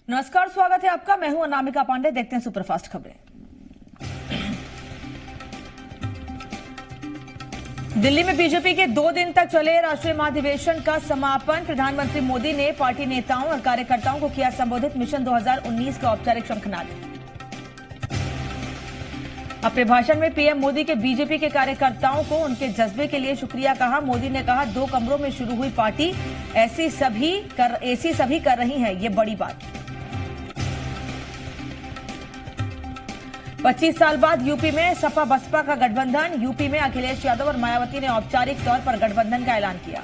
नमस्कार, स्वागत है आपका। मैं हूं अनामिका पांडे। देखते हैं सुपरफास्ट खबरें। दिल्ली में बीजेपी के 2 दिन तक चले राष्ट्रीय महाधिवेशन का समापन। प्रधानमंत्री मोदी ने पार्टी नेताओं और कार्यकर्ताओं को किया संबोधित। मिशन 2019 का औपचारिक शंखनाद। अपने भाषण में पीएम मोदी के बीजेपी के कार्यकर्ताओं को उनके जज्बे के लिए शुक्रिया कहा। मोदी ने कहा, 2 कमरों में शुरू हुई पार्टी ऐसी सभी कर रही हैं, ये बड़ी बात। 25 साल बाद यूपी में सपा बसपा का गठबंधन। यूपी में अखिलेश यादव और मायावती ने औपचारिक तौर पर गठबंधन का ऐलान किया।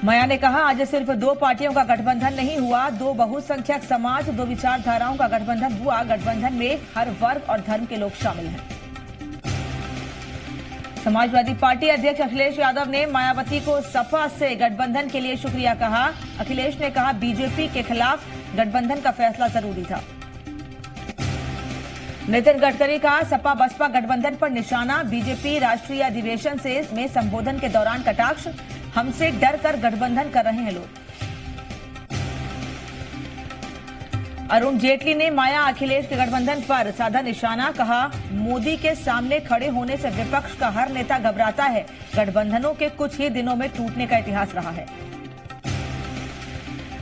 माया ने कहा, आज सिर्फ 2 पार्टियों का गठबंधन नहीं हुआ, 2 बहुसंख्यक समाज, 2 विचारधाराओं का गठबंधन हुआ। गठबंधन में हर वर्ग और धर्म के लोग शामिल हैं। समाजवादी पार्टी अध्यक्ष अखिलेश यादव ने मायावती को सपा से गठबंधन के लिए शुक्रिया कहा। अखिलेश ने कहा, बीजेपी के खिलाफ गठबंधन का फैसला जरूरी था। नितिन गडकरी का सपा बसपा गठबंधन पर निशाना। बीजेपी राष्ट्रीय अधिवेशन में संबोधन के दौरान कटाक्ष, हमसे डर कर गठबंधन कर रहे हैं लोग। अरुण जेटली ने माया अखिलेश के गठबंधन पर साधा निशाना। कहा, मोदी के सामने खड़े होने से विपक्ष का हर नेता घबराता है। गठबंधनों के कुछ ही दिनों में टूटने का इतिहास रहा है।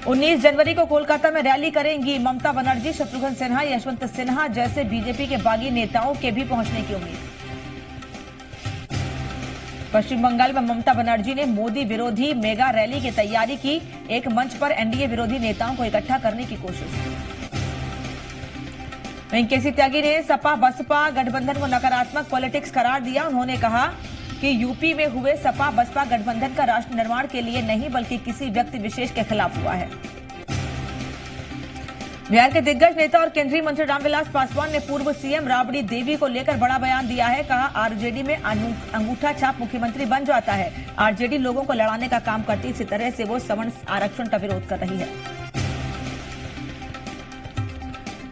19 जनवरी को कोलकाता में रैली करेंगी ममता बनर्जी। शत्रुघ्न सिन्हा, यशवंत सिन्हा जैसे बीजेपी के बागी नेताओं के भी पहुंचने की उम्मीद। पश्चिम बंगाल में ममता बनर्जी ने मोदी विरोधी मेगा रैली की तैयारी की। एक मंच पर एनडीए विरोधी नेताओं को इकट्ठा करने की कोशिश। वहीं केसी त्यागी ने सपा बसपा गठबंधन को नकारात्मक पॉलिटिक्स करार दिया। उन्होंने कहा कि यूपी में हुए सपा बसपा गठबंधन का राष्ट्र निर्माण के लिए नहीं बल्कि किसी व्यक्ति विशेष के खिलाफ हुआ है। बिहार के दिग्गज नेता और केंद्रीय मंत्री रामविलास पासवान ने पूर्व सीएम राबड़ी देवी को लेकर बड़ा बयान दिया है। कहा, आरजेडी में अंगूठा छाप मुख्यमंत्री बन जाता है। आरजेडी लोगों को लड़ाने का काम करती, इसी तरह से वो सवर्ण आरक्षण का विरोध कर रही है।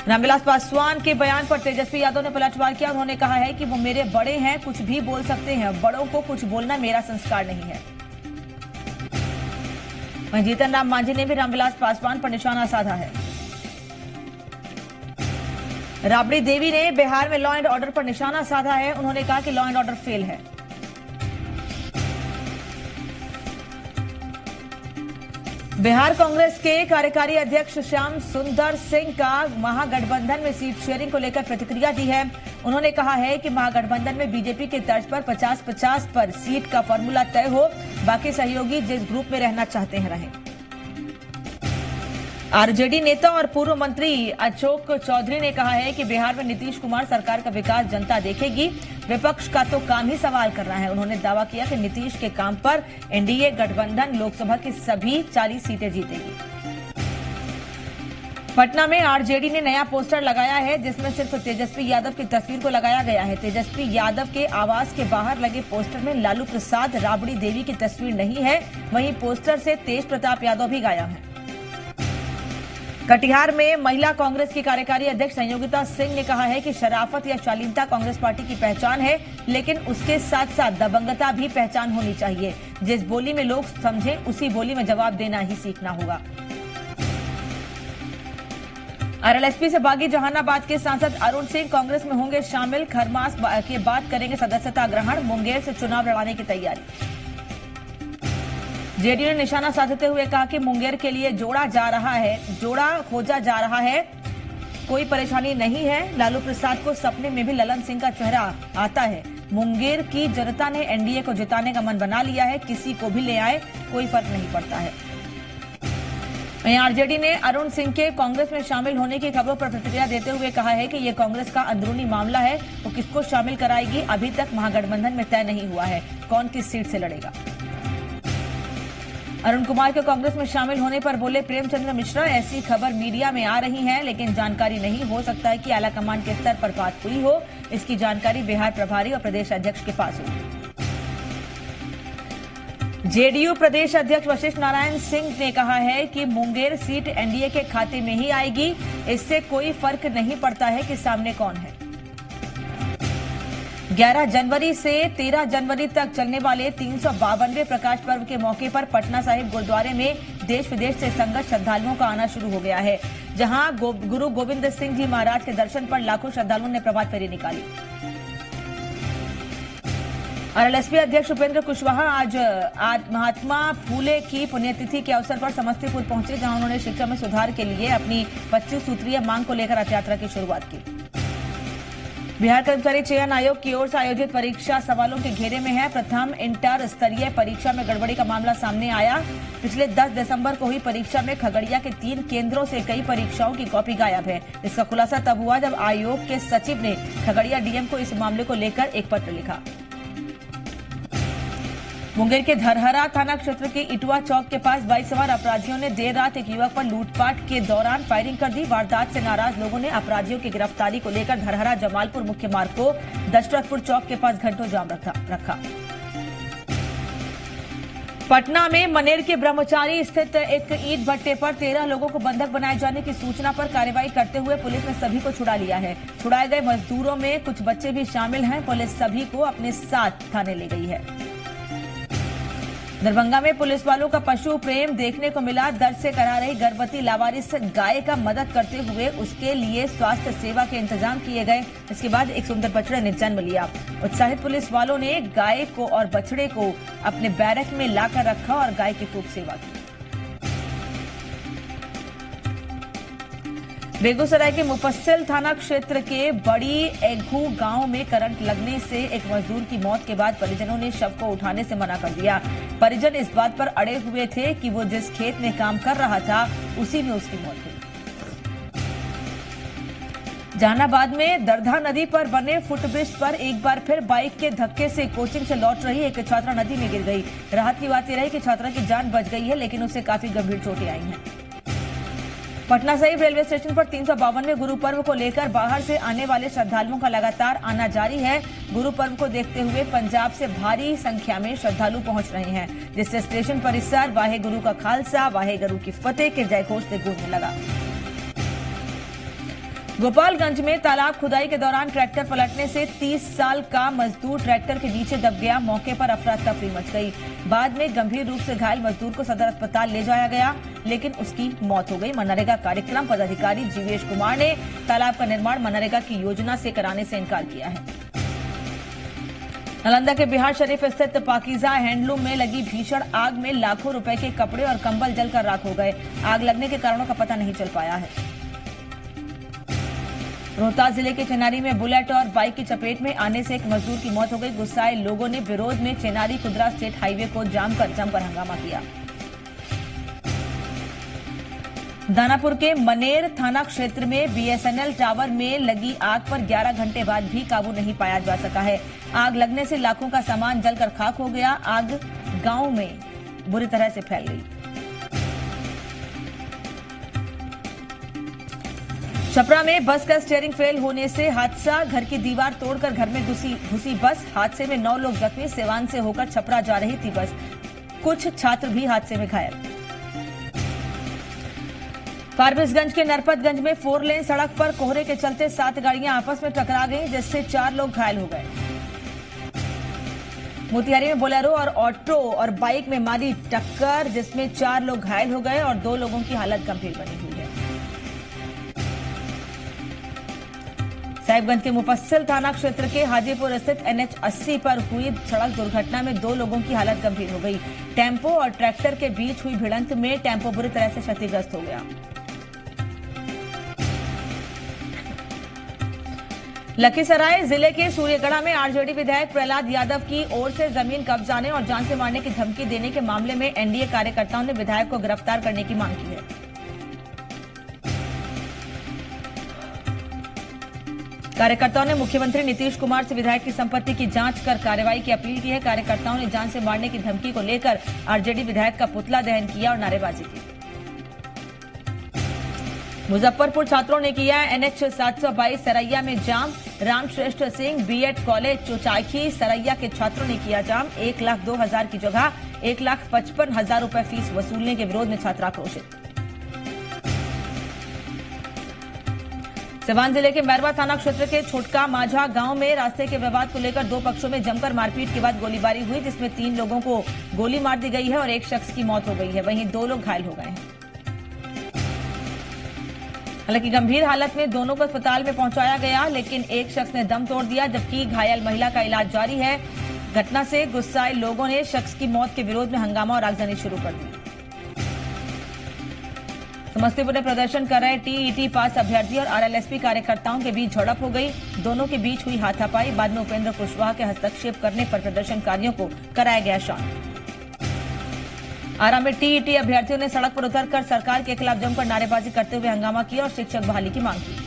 रामविलास पासवान के बयान पर तेजस्वी यादव ने पलटवार किया। उन्होंने कहा है कि वो मेरे बड़े हैं, कुछ भी बोल सकते हैं, बड़ों को कुछ बोलना मेरा संस्कार नहीं है। वहीं जीतन राम मांझी ने भी रामविलास पासवान पर निशाना साधा है। राबड़ी देवी ने बिहार में लॉ एंड ऑर्डर पर निशाना साधा है। उन्होंने कहा कि लॉ एंड ऑर्डर फेल है। बिहार कांग्रेस के कार्यकारी अध्यक्ष श्याम सुंदर सिंह का महागठबंधन में सीट शेयरिंग को लेकर प्रतिक्रिया दी है। उन्होंने कहा है कि महागठबंधन में बीजेपी के तर्ज पर 50-50 पर सीट का फॉर्मूला तय हो, बाकी सहयोगी जिस ग्रुप में रहना चाहते हैं रहें। आरजेडी नेता और पूर्व मंत्री अशोक चौधरी ने कहा है कि बिहार में नीतीश कुमार सरकार का विकास जनता देखेगी, विपक्ष का तो काम ही सवाल करना है। उन्होंने दावा किया कि नीतीश के काम पर एनडीए गठबंधन लोकसभा की सभी 40 सीटें जीतेगी। पटना में आरजेडी ने नया पोस्टर लगाया है जिसमें सिर्फ तेजस्वी यादव की तस्वीर को लगाया गया है। तेजस्वी यादव के आवास के बाहर लगे पोस्टर में लालू प्रसाद, राबड़ी देवी की तस्वीर नहीं है। वहीं पोस्टर से तेज प्रताप यादव भी गायब है। कटिहार में महिला कांग्रेस की कार्यकारी अध्यक्ष संयोगिता सिंह ने कहा है कि शराफत या शालीनता कांग्रेस पार्टी की पहचान है, लेकिन उसके साथ साथ दबंगता भी पहचान होनी चाहिए। जिस बोली में लोग समझें उसी बोली में जवाब देना ही सीखना होगा। आरएलएसपी से बागी जहानाबाद के सांसद अरुण सिंह कांग्रेस में होंगे शामिल। खरमास के बाद करेंगे सदस्यता ग्रहण। मुंगेर से चुनाव लड़ाने की तैयारी। जेडीयू ने निशाना साधते हुए कहा कि मुंगेर के लिए जोड़ा खोजा जा रहा है, कोई परेशानी नहीं है। लालू प्रसाद को सपने में भी ललन सिंह का चेहरा आता है। मुंगेर की जनता ने एनडीए को जिताने का मन बना लिया है, किसी को भी ले आए कोई फर्क नहीं पड़ता है। वहीं आरजेडी ने अरुण सिंह के कांग्रेस में शामिल होने की खबरों पर प्रतिक्रिया देते हुए कहा है कि यह कांग्रेस का अंदरूनी मामला है, वो किसको शामिल कराएगी अभी तक महागठबंधन में तय नहीं हुआ है, कौन किस सीट से लड़ेगा। अरुण कुमार के कांग्रेस में शामिल होने पर बोले प्रेमचंद्र मिश्रा, ऐसी खबर मीडिया में आ रही है लेकिन जानकारी नहीं। हो सकता है कि आलाकमान के स्तर पर बात हुई हो, इसकी जानकारी बिहार प्रभारी और प्रदेश अध्यक्ष के पास होगी। जेडीयू प्रदेश अध्यक्ष वशिष्ठ नारायण सिंह ने कहा है कि मुंगेर सीट एनडीए के खाते में ही आएगी, इससे कोई फर्क नहीं पड़ता है कि सामने कौन है। 11 जनवरी से 13 जनवरी तक चलने वाले 352वें प्रकाश पर्व के मौके पर पटना साहिब गुरुद्वारे में देश विदेश से संगत श्रद्धालुओं का आना शुरू हो गया है, जहां गुरु गोविंद सिंह जी महाराज के दर्शन पर लाखों श्रद्धालुओं ने प्रभात फेरी निकाली। आरएलएसपी अध्यक्ष उपेंद्र कुशवाहा आज महात्मा फूले की पुण्यतिथि के अवसर पर समस्तीपुर पहुंचे, जहां उन्होंने शिक्षा में सुधार के लिए अपनी 25 सूत्रीय मांग को लेकर रथ यात्रा की शुरुआत की। बिहार कर्मचारी चयन आयोग की ओर से आयोजित परीक्षा सवालों के घेरे में है। प्रथम इंटर स्तरीय परीक्षा में गड़बड़ी का मामला सामने आया। पिछले 10 दिसंबर को हुई परीक्षा में खगड़िया के 3 केंद्रों से कई परीक्षाओं की कॉपी गायब है। इसका खुलासा तब हुआ जब आयोग के सचिव ने खगड़िया डीएम को इस मामले को लेकर एक पत्र लिखा। मुंगेर के धरहरा थाना क्षेत्र के इटवा चौक के पास बाइक सवार अपराधियों ने देर रात एक युवक पर लूटपाट के दौरान फायरिंग कर दी। वारदात से नाराज लोगों ने अपराधियों की गिरफ्तारी को लेकर धरहरा जमालपुर मुख्य मार्ग को दशरथपुर चौक के पास घंटों जाम रखा। पटना में मनेर के ब्रह्मचारी स्थित एक ईंट भट्टे पर 13 लोगों को बंधक बनाए जाने की सूचना पर कार्रवाई करते हुए पुलिस ने सभी को छुड़ा लिया है। छुड़ाए गए मजदूरों में कुछ बच्चे भी शामिल हैं। पुलिस सभी को अपने साथ थाने ले गई है। दरभंगा में पुलिस वालों का पशु प्रेम देखने को मिला। दर्द से करा रही गर्भवती लावारिस गाय का मदद करते हुए उसके लिए स्वास्थ्य सेवा के इंतजाम किए गए। इसके बाद एक सुंदर बछड़े ने जन्म लिया। उत्साहित पुलिस वालों ने गाय को और बछड़े को अपने बैरक में लाकर रखा और गाय की खूब सेवा की। बेगूसराय के मुफस्सिल थाना क्षेत्र के बड़ी एघू गांव में करंट लगने से एक मजदूर की मौत के बाद परिजनों ने शव को उठाने से मना कर दिया। परिजन इस बात पर अड़े हुए थे कि वो जिस खेत में काम कर रहा था उसी में उसकी मौत हुई। जहानाबाद में दरधा नदी पर बने फुटब्रिज पर एक बार फिर बाइक के धक्के से कोचिंग से लौट रही एक छात्रा नदी में गिर गई। राहत की बात यह रही कि छात्रा की जान बच गई है, लेकिन उसे काफी गंभीर चोटें आई हैं। पटना साहिब रेलवे स्टेशन पर 352वें गुरु पर्व को लेकर बाहर से आने वाले श्रद्धालुओं का लगातार आना जारी है। गुरु पर्व को देखते हुए पंजाब से भारी संख्या में श्रद्धालु पहुंच रहे हैं, जिससे स्टेशन परिसर वाहे गुरु का खालसा वाहे गुरु की फतेह के जयघोष से गूंजने लगा। गोपालगंज में तालाब खुदाई के दौरान ट्रैक्टर पलटने से 30 साल का मजदूर ट्रैक्टर के नीचे दब गया। मौके पर अफरा तफरी मच गई। बाद में गंभीर रूप से घायल मजदूर को सदर अस्पताल ले जाया गया, लेकिन उसकी मौत हो गई। मनरेगा कार्यक्रम पदाधिकारी जीवेश कुमार ने तालाब का निर्माण मनरेगा की योजना से कराने से इनकार किया है। नालंदा के बिहार शरीफ स्थित पाकीजा हैंडलूम में लगी भीषण आग में लाखों रुपए के कपड़े और कंबल जलकर राख हो गए। आग लगने के कारणों का पता नहीं चल पाया है। रोहतास जिले के चेनारी में बुलेट और बाइक की चपेट में आने से एक मजदूर की मौत हो गई। गुस्साए लोगों ने विरोध में चेनारी कुदरा स्टेट हाईवे को जमकर हंगामा किया। दानापुर के मनेर थाना क्षेत्र में बीएसएनएल टावर में लगी आग पर 11 घंटे बाद भी काबू नहीं पाया जा सका है। आग लगने से लाखों का सामान जलकर खाक हो गया। आग गांव में बुरी तरह से फैल गई। छपरा में बस का स्टीयरिंग फेल होने से हादसा। घर की दीवार तोड़कर घर में घुसी बस। हादसे में 9 लोग जख्मी। सिवान से होकर छपरा जा रही थी बस। कुछ छात्र भी हादसे में घायल। फारबिसगंज के नरपतगंज में 4 लेन सड़क पर कोहरे के चलते 7 गाड़ियां आपस में टकरा गईं, जिससे 4 लोग घायल हो गए। मोतिहारी में बोलेरो और ऑटो और बाइक में मारी टक्कर, जिसमें 4 लोग घायल हो गए और 2 लोगों की हालत गंभीर बनी हुई है। साहिबगंज के मुफस्सिल थाना क्षेत्र के हाजीपुर स्थित NH 80 पर हुई सड़क दुर्घटना में 2 लोगों की हालत गंभीर हो गई। टेम्पो और ट्रैक्टर के बीच हुई भिड़ंत में टेम्पो बुरी तरह से क्षतिग्रस्त हो गया। लखीसराय जिले के सूर्यगढ़ा में आरजेडी विधायक प्रहलाद यादव की ओर से जमीन कब्जाने और जान से मारने की धमकी देने के मामले में एनडीए कार्यकर्ताओं ने विधायक को गिरफ्तार करने की मांग की है। कार्यकर्ताओं ने मुख्यमंत्री नीतीश कुमार से विधायक की संपत्ति की जांच कर कार्रवाई की अपील की है। कार्यकर्ताओं ने जान से मारने की धमकी को लेकर आरजेडी विधायक का पुतला दहन किया और नारेबाजी की। मुजफ्फरपुर छात्रों ने किया NH 722 सरैया में जाम। रामश्रेष्ठ सिंह बीएड कॉलेज चोचाईखी सरैया के छात्रों ने किया जाम। 1,02,000 की जगह 1,55,000 रुपए फीस वसूलने के विरोध में छात्र आक्रोशित। सिवान जिले के मैरवा थाना क्षेत्र के छोटका माझा गांव में रास्ते के विवाद को लेकर दो पक्षों में जमकर मारपीट के बाद गोलीबारी हुई, जिसमें 3 लोगों को गोली मार दी गई है और एक शख्स की मौत हो गई है। वहीं 2 लोग घायल हो गए हैं। हालांकि गंभीर हालत में दोनों को अस्पताल में पहुंचाया गया, लेकिन एक शख्स ने दम तोड़ दिया, जबकि घायल महिला का इलाज जारी है। घटना से गुस्साए लोगों ने शख्स की मौत के विरोध में हंगामा और आगजनी शुरू कर दी। समस्तीपुर में प्रदर्शन कर रहे टीईटी पास अभ्यर्थी और आरएलएसपी कार्यकर्ताओं के बीच झड़प हो गई। दोनों के बीच हुई हाथापाई। बाद में उपेंद्र कुशवाहा के हस्तक्षेप करने पर प्रदर्शनकारियों को कराया गया शांत। आरा में टीईटी अभ्यर्थियों ने सड़क पर उतरकर सरकार के खिलाफ जमकर नारेबाजी करते हुए हंगामा किया और शिक्षक बहाली की मांग की।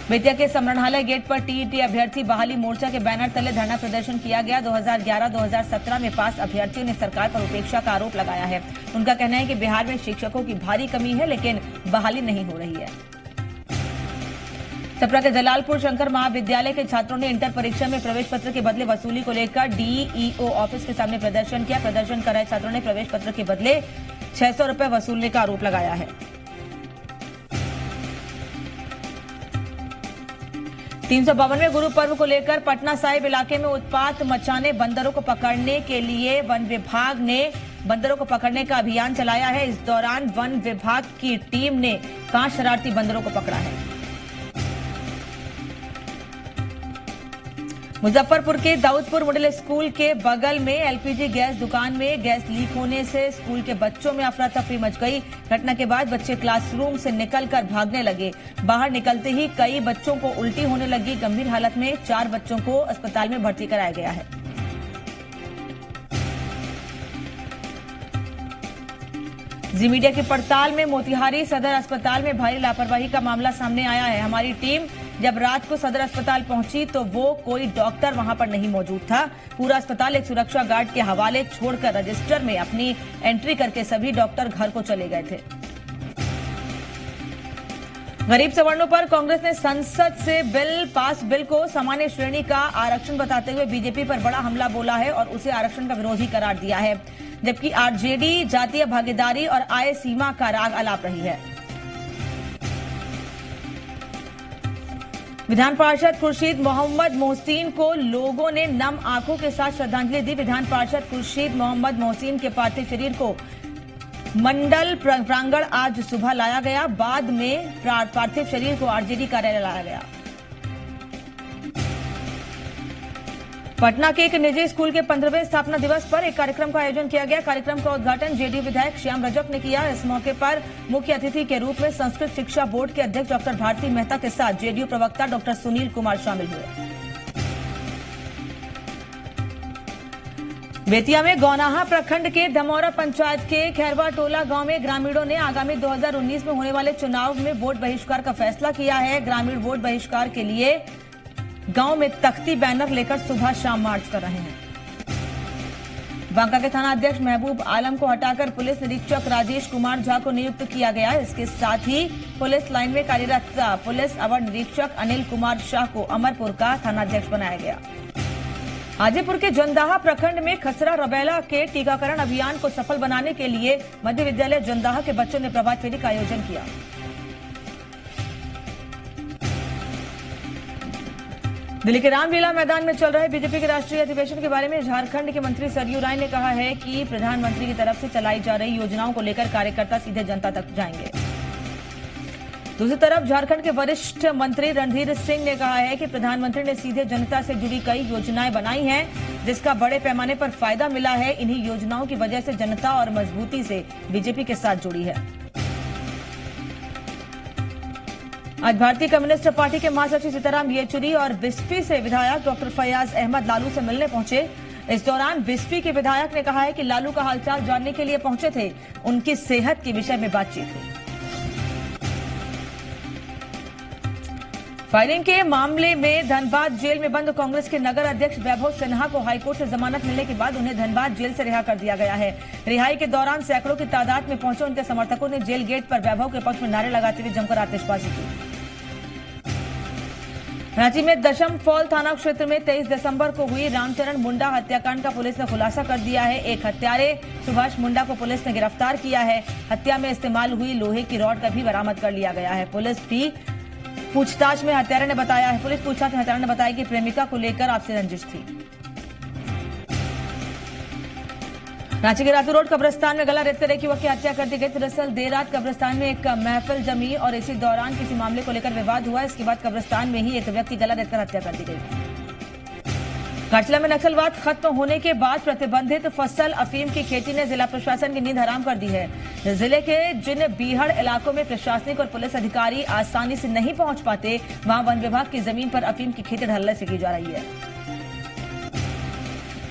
बेतिया के समरणालय गेट पर टीईटी अभ्यर्थी बहाली मोर्चा के बैनर तले धरना प्रदर्शन किया गया। 2011-2017 में पास अभ्यर्थियों ने सरकार पर उपेक्षा का आरोप लगाया है। उनका कहना है कि बिहार में शिक्षकों की भारी कमी है, लेकिन बहाली नहीं हो रही है। छपरा के जलालपुर शंकर महाविद्यालय के छात्रों ने इंटर परीक्षा में प्रवेश पत्र के बदले वसूली को लेकर डीईओ ऑफिस के सामने प्रदर्शन किया। प्रदर्शन कर रहे छात्रों ने प्रवेश पत्र के बदले 600 रुपए वसूलने का आरोप लगाया है। 352वें गुरु पर्व को लेकर पटना साहिब इलाके में उत्पात मचाने बंदरों को पकड़ने के लिए वन विभाग ने बंदरों को पकड़ने का अभियान चलाया है। इस दौरान वन विभाग की टीम ने 5 शरारती बंदरों को पकड़ा है। मुजफ्फरपुर के दाऊदपुर मिडिल स्कूल के बगल में एलपीजी गैस दुकान में गैस लीक होने से स्कूल के बच्चों में अफरा तफरी मच गई। घटना के बाद बच्चे क्लासरूम से निकलकर भागने लगे। बाहर निकलते ही कई बच्चों को उल्टी होने लगी। गंभीर हालत में 4 बच्चों को अस्पताल में भर्ती कराया गया है। जी मीडिया की पड़ताल में मोतिहारी सदर अस्पताल में भारी लापरवाही का मामला सामने आया है। हमारी टीम जब रात को सदर अस्पताल पहुंची तो वो कोई डॉक्टर वहां पर नहीं मौजूद था। पूरा अस्पताल एक सुरक्षा गार्ड के हवाले छोड़कर रजिस्टर में अपनी एंट्री करके सभी डॉक्टर घर को चले गए थे। गरीब सवर्णों पर कांग्रेस ने संसद से बिल को सामान्य श्रेणी का आरक्षण बताते हुए बीजेपी पर बड़ा हमला बोला है और उसे आरक्षण का विरोधी करार दिया है, जबकि आरजेडी जातीय भागीदारी और आय सीमा का राग अलाप रही है। विधान पार्षद खुर्शीद मोहम्मद मोहसिन को लोगों ने नम आंखों के साथ श्रद्धांजलि दी। विधान पार्षद खुर्शीद मोहम्मद मोहसिन के पार्थिव शरीर को मंडल प्रांगण आज सुबह लाया गया। बाद में पार्थिव शरीर को आरजेडी कार्यालय लाया गया। पटना के एक निजी स्कूल के 15वें स्थापना दिवस पर एक कार्यक्रम का आयोजन किया गया। कार्यक्रम का उद्घाटन जेडीयू विधायक श्याम रजक ने किया। इस मौके पर मुख्य अतिथि के रूप में संस्कृत शिक्षा बोर्ड के अध्यक्ष डॉक्टर भारती मेहता के साथ जेडीयू प्रवक्ता डॉक्टर सुनील कुमार शामिल हुए। बेतिया में गौनाहा प्रखंड के धमौरा पंचायत के खैरवा टोला गांव में ग्रामीणों ने आगामी 2019 में होने वाले चुनाव में वोट बहिष्कार का फैसला किया है। ग्रामीण वोट बहिष्कार के लिए गांव में तख्ती बैनर लेकर सुबह शाम मार्च कर रहे हैं। बांका के थाना अध्यक्ष महबूब आलम को हटाकर पुलिस निरीक्षक राजेश कुमार झा को नियुक्त किया गया। इसके साथ ही पुलिस लाइन में कार्यरत पुलिस अवर निरीक्षक अनिल कुमार शाह को अमरपुर का थानाध्यक्ष बनाया गया। हाजीपुर के जंदाहा प्रखंड में खसरा रबेला के टीकाकरण अभियान को सफल बनाने के लिए मध्य विद्यालय जंदाहा के बच्चों ने प्रभात फेरी का आयोजन किया। दिल्ली के रामलीला मैदान में चल रहे बीजेपी के राष्ट्रीय अधिवेशन के बारे में झारखंड के मंत्री सरयू राय ने कहा है कि प्रधानमंत्री की तरफ से चलाई जा रही योजनाओं को लेकर कार्यकर्ता सीधे जनता तक जाएंगे। दूसरी तरफ झारखंड के वरिष्ठ मंत्री रणधीर सिंह ने कहा है कि प्रधानमंत्री ने सीधे जनता से जुड़ी कई योजनाएं बनाई हैं, जिसका बड़े पैमाने पर फायदा मिला है। इन्हीं योजनाओं की वजह से जनता और मजबूती से बीजेपी के साथ जुड़ी है। आज भारतीय कम्युनिस्ट पार्टी के महासचिव सीताराम येचुरी और बिस्फी से विधायक डॉक्टर फयाज अहमद लालू से मिलने पहुंचे। इस दौरान बिस्फी के विधायक ने कहा है कि लालू का हालचाल जानने के लिए पहुंचे थे। उनकी सेहत के विषय में बातचीत हुई। फायरिंग के मामले में धनबाद जेल में बंद कांग्रेस के नगर अध्यक्ष वैभव सिन्हा को हाईकोर्ट से जमानत मिलने के बाद उन्हें धनबाद जेल से रिहा कर दिया गया है। रिहाई के दौरान सैकड़ों की तादाद में पहुंचे उनके समर्थकों ने जेल गेट पर वैभव के पक्ष में नारे लगाते हुए जमकर आतिशबाजी की। रांची में दशम फॉल थाना क्षेत्र में 23 दिसंबर को हुई रामचरण मुंडा हत्याकांड का पुलिस ने खुलासा कर दिया है। एक हत्यारे सुभाष मुंडा को पुलिस ने गिरफ्तार किया है। हत्या में इस्तेमाल हुई लोहे की रॉड का भी बरामद कर लिया गया है। पुलिस भी पूछताछ में हत्यारे ने बताया है पुलिस पूछताछ में हत्यारे ने बताया कि प्रेमिका को लेकर आपसी रंजिश थी। रांची के रातू रोड कब्रिस्तान में गला रेत कर एक युवक की हत्या कर दी गई। दरअसल देर रात कब्रिस्तान में एक महफिल जमी और इसी दौरान किसी मामले को लेकर विवाद हुआ। इसके बाद कब्रिस्तान में ही एक व्यक्ति गला रेत कर हत्या कर दी गई। घाटशिला में नक्सलवाद खत्म होने के बाद प्रतिबंधित फसल अफीम की खेती ने जिला प्रशासन की नींद हराम कर दी है। जिले के जिन बीहड़ इलाकों में प्रशासनिक और पुलिस अधिकारी आसानी से नहीं पहुंच पाते, वहां वन विभाग की जमीन पर अफीम की खेती ढलने से की जा रही है।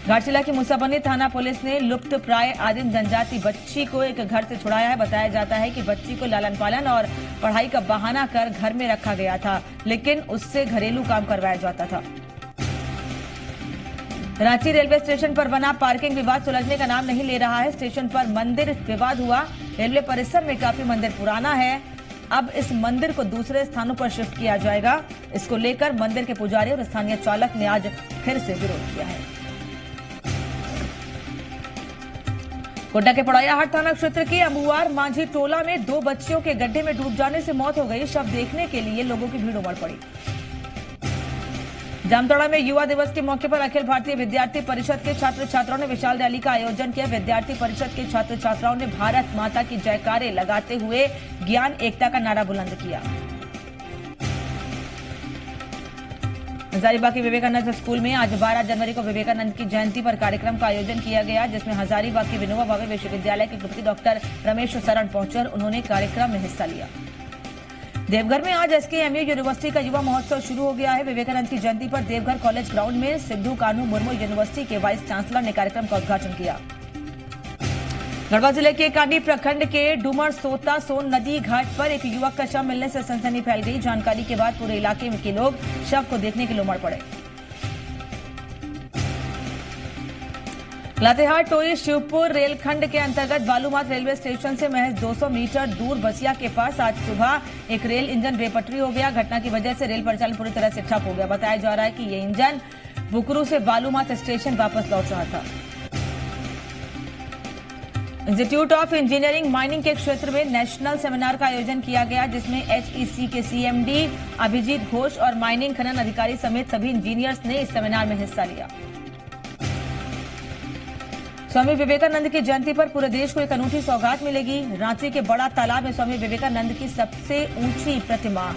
घाटशिला की मूसाबंदी थाना पुलिस ने लुप्त प्राय आदिम जनजाति बच्ची को एक घर से छुड़ाया है। बताया जाता है कि बच्ची को लालन पालन और पढ़ाई का बहाना कर घर में रखा गया था, लेकिन उससे घरेलू काम करवाया जाता था। रांची रेलवे स्टेशन पर बना पार्किंग विवाद सुलझने का नाम नहीं ले रहा है। स्टेशन पर मंदिर विवाद हुआ। रेलवे परिसर में काफी मंदिर पुराना है। अब इस मंदिर को दूसरे स्थानों पर शिफ्ट किया जाएगा। इसको लेकर मंदिर के पुजारी और स्थानीय चालक ने आज फिर से विरोध किया है। गोड्डा के पड़ौयाहाट थाना क्षेत्र के अमुआर मांझी टोला में 2 बच्चियों के गड्ढे में डूब जाने से मौत हो गई। शव देखने के लिए लोगों की भीड़ उमड़ पड़ी। जामताड़ा में युवा दिवस के मौके पर अखिल भारतीय विद्यार्थी परिषद के छात्र छात्राओं ने विशाल रैली का आयोजन किया। विद्यार्थी परिषद के छात्र छात्राओं ने भारत माता की जयकारे लगाते हुए ज्ञान एकता का नारा बुलंद किया। हजारीबाग के विवेकानंद स्कूल में आज 12 जनवरी को विवेकानंद की जयंती पर कार्यक्रम का आयोजन किया गया, जिसमें हजारीबाग के विनोबा भावे विश्वविद्यालय के कुलपति डॉक्टर रमेश शरण पहुंचे और उन्होंने कार्यक्रम में हिस्सा लिया। देवघर में आज एसकेएमयू यूनिवर्सिटी का युवा महोत्सव शुरू हो गया है। विवेकानंद की जयंती पर देवघर कॉलेज ग्राउंड में सिद्धू कान्हू मुर्मू यूनिवर्सिटी के वाइस चांसलर ने कार्यक्रम का उद्घाटन किया। गढ़वा जिले के कांडी प्रखंड के डुमर सोता सोन नदी घाट पर एक युवक का शव मिलने से सनसनी फैल गई। जानकारी के बाद पूरे इलाके के लोग शव को देखने के लिए उमड़ पड़े। लातेहार टोई शिवपुर रेलखंड के अंतर्गत बालूमाथ रेलवे स्टेशन से महज 200 मीटर दूर बसिया के पास आज सुबह एक रेल इंजन बेपटरी हो गया। घटना की वजह से रेल परिचालन पूरी तरह से ठप हो गया। बताया जा रहा है कि ये इंजन बुकरू से बालूमाथ स्टेशन वापस लौट रहा था। इंस्टीट्यूट ऑफ इंजीनियरिंग माइनिंग के क्षेत्र में नेशनल सेमिनार का आयोजन किया गया, जिसमें एचईसी के सीएमडी अभिजीत घोष और माइनिंग खनन अधिकारी समेत सभी इंजीनियर्स ने इस सेमिनार में हिस्सा लिया। स्वामी विवेकानंद की जयंती पर पूरे देश को एक अनूठी सौगात मिलेगी। रांची के बड़ा तालाब में स्वामी विवेकानंद की सबसे ऊंची प्रतिमा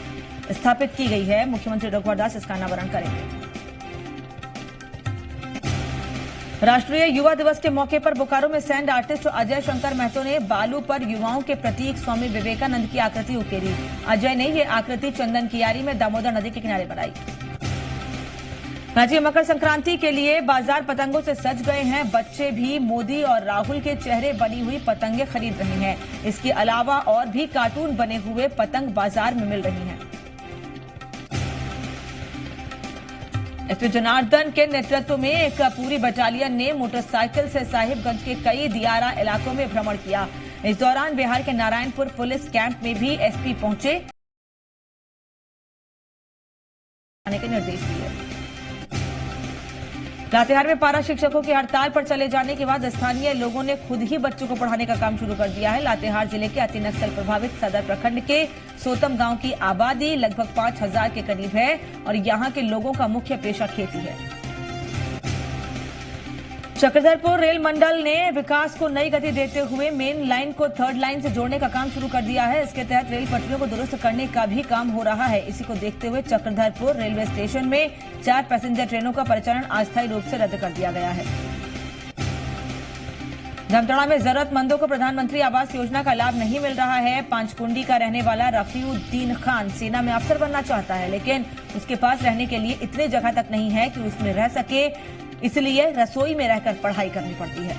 स्थापित की गई है। मुख्यमंत्री रघुवर दास इसका अनावरण करेंगे। राष्ट्रीय युवा दिवस के मौके पर बोकारो में सैंड आर्टिस्ट अजय शंकर महतो ने बालू पर युवाओं के प्रतीक स्वामी विवेकानंद की आकृति उकेरी। अजय ने यह आकृति चंदन कियारी में दामोदर नदी के किनारे बनाई। रांची में मकर संक्रांति के लिए बाजार पतंगों से सज गए हैं। बच्चे भी मोदी और राहुल के चेहरे बनी हुई पतंगे खरीद रहे हैं। इसके अलावा और भी कार्टून बने हुए पतंग बाजार में मिल रही हैं। एसपी जनार्दन के नेतृत्व में एक पूरी बटालियन ने मोटरसाइकिल से साहिबगंज के कई दियारा इलाकों में भ्रमण किया। इस दौरान बिहार के नारायणपुर पुलिस कैंप में भी एसपी पहुंचे के निर्देश दिए। लातेहार में पारा शिक्षकों की हड़ताल पर चले जाने के बाद स्थानीय लोगों ने खुद ही बच्चों को पढ़ाने का काम शुरू कर दिया है। लातेहार जिले के अति नक्सल प्रभावित सदर प्रखंड के सोतम गांव की आबादी लगभग 5000 के करीब है और यहां के लोगों का मुख्य पेशा खेती है। चक्रधरपुर रेल मंडल ने विकास को नई गति देते हुए मेन लाइन को थर्ड लाइन से जोड़ने का काम शुरू कर दिया है। इसके तहत रेल पटरियों को दुरुस्त करने का भी काम हो रहा है। इसी को देखते हुए चक्रधरपुर रेलवे स्टेशन में 4 पैसेंजर ट्रेनों का परिचालन अस्थायी रूप से रद्द कर दिया गया है। जामताड़ा में जरूरतमंदों को प्रधानमंत्री आवास योजना का लाभ नहीं मिल रहा है। पांचकुंडी का रहने वाला रफीउद्दीन खान सेना में अफसर बनना चाहता है, लेकिन उसके पास रहने के लिए इतनी जगह तक नहीं है कि उसमें रह सके, इसलिए रसोई में रहकर पढ़ाई करनी पड़ती है।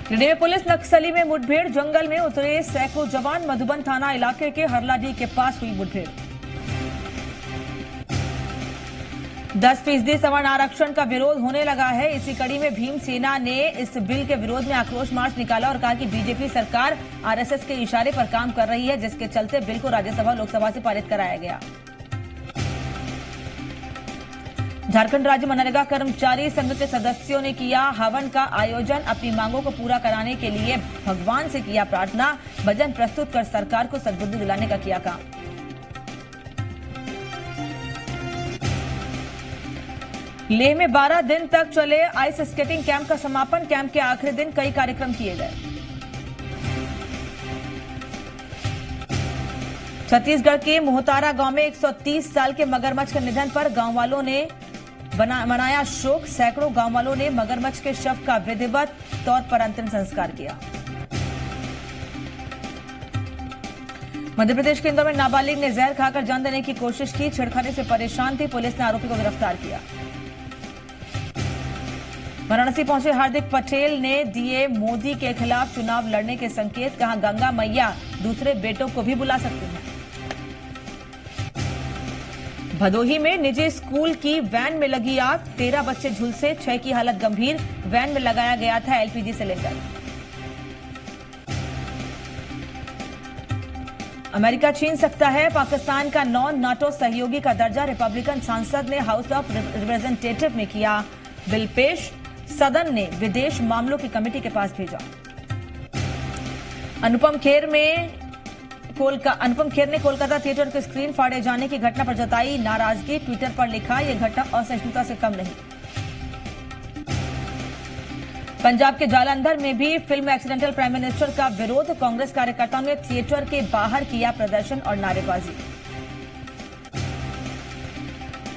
गिरिडीह में पुलिस नक्सली में मुठभेड़, जंगल में उतरे सैकड़ों जवान। मधुबन थाना इलाके के हरलाडी के पास हुई मुठभेड़। 10% सवर्ण आरक्षण का विरोध होने लगा है। इसी कड़ी में भीम सेना ने इस बिल के विरोध में आक्रोश मार्च निकाला और कहा कि बीजेपी सरकार आरएसएस के इशारे पर काम कर रही है, जिसके चलते बिल को राज्यसभा लोकसभा से पारित कराया गया। झारखंड राज्य मनरेगा कर्मचारी संघ के सदस्यों ने किया हवन का आयोजन। अपनी मांगों को पूरा कराने के लिए भगवान से किया प्रार्थना। भजन प्रस्तुत कर सरकार को सद्बुद्धि दिलाने का किया काम। लेह में 12 दिन तक चले आइस स्केटिंग कैंप का समापन। कैंप के आखिरी दिन कई कार्यक्रम किए गए। छत्तीसगढ़ के मोहतारा गांव में 130 साल के मगरमच्छ के निधन पर गांव वालों ने मनाया शोक। सैकड़ों गांव वालों ने मगरमच्छ के शव का विधिवत तौर पर अंतिम संस्कार किया। मध्य प्रदेश के इंदौर में नाबालिग ने जहर खाकर जान देने की कोशिश की। छेड़खानी से परेशान थी, पुलिस ने आरोपी को गिरफ्तार किया। वाराणसी पहुंचे हार्दिक पटेल ने दिए मोदी के खिलाफ चुनाव लड़ने के संकेत। कहा, गंगा मैया दूसरे बेटों को भी बुला सकती हैं। भदोही में निजी स्कूल की वैन में लगी आग। 13 बच्चे झुलसे, 6 की हालत गंभीर। वैन में लगाया गया था एलपीजी सिलेंडर। अमेरिका छीन सकता है पाकिस्तान का नॉन नाटो सहयोगी का दर्जा। रिपब्लिकन सांसद ने हाउस ऑफ रिप्रेजेंटेटिव में किया बिल पेश। सदन ने विदेश मामलों की कमेटी के पास भेजा। अनुपम खेर ने कोलकाता थिएटर के स्क्रीन फाड़े जाने की घटना पर जताई नाराजगी। ट्विटर पर लिखा, यह घटना असहिष्णुता से कम नहीं। पंजाब के जालंधर में भी फिल्म एक्सीडेंटल प्राइम मिनिस्टर का विरोध। कांग्रेस कार्यकर्ताओं ने थिएटर के बाहर किया प्रदर्शन और नारेबाजी।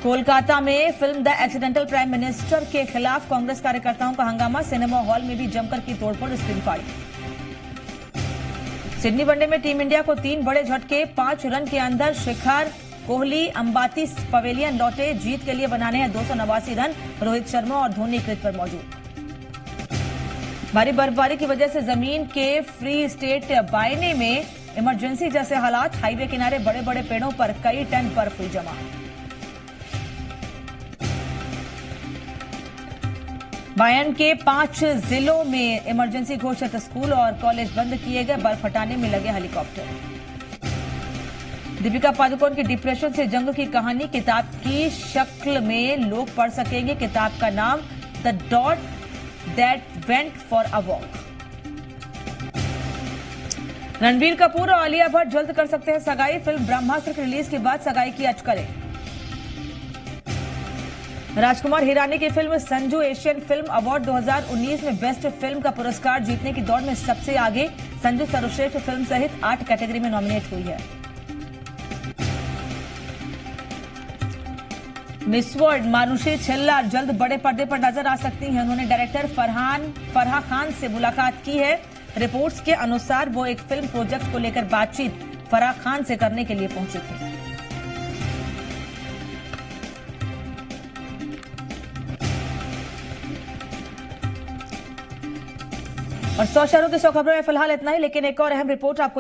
कोलकाता में film the accidental prime minister के खिलाफ कांग्रेस कार्यकर्ताओं का हंगामा। सिनेमा हॉल में भी जमकर की तोड़फोड़, स्क्रीन फाड़ी। सिडनी वनडे में टीम इंडिया को 3 बड़े झटके। 5 रन के अंदर शिखर कोहली अंबाती पवेलियन लौटे। जीत के लिए बनाने हैं 289 रन। रोहित शर्मा और धोनी क्रीज पर मौजूद। भारी बर्फबारी की वजह से जमीन के फ्री स्टेट बायने में इमरजेंसी जैसे हालात। हाईवे किनारे बड़े बड़े पेड़ों पर कई टन बर्फ हुई जमा। बायन के 5 जिलों में इमरजेंसी घोषित। स्कूल और कॉलेज बंद किए गए। बर्फ हटाने में लगे हेलीकॉप्टर। दीपिका पादुकोण की डिप्रेशन से जंग की कहानी किताब की शक्ल में लोग पढ़ सकेंगे। किताब का नाम the dot that went for a walk. Ranbir Kapoor और आलिया भट्ट जल्द कर सकते हैं सगाई। फिल्म ब्रह्मास्त्र की रिलीज के बाद सगाई की अटकलें। राजकुमार हिरानी की film Sanju Asian film award 2019 में बेस्ट फिल्म का पुरस्कार जीतने की दौड़ में सबसे आगे। संजू सर्वश्रेष्ठ फिल्म सहित 8 कैटेगरी में नॉमिनेट हुई है। मिस वर्ल्ड मानुषी छिल्लर जल्द बड़े पर्दे पर नजर आ सकती हैं। उन्होंने डायरेक्टर फरहा खान से मुलाकात की है। रिपोर्ट्स के अनुसार वो एक फिल्म प्रोजेक्ट को लेकर बातचीत फरहा खान से करने के लिए पहुंची थी। और 100 शहरों की 100 खबरों में फिलहाल इतना ही, लेकिन एक और अहम रिपोर्ट आपको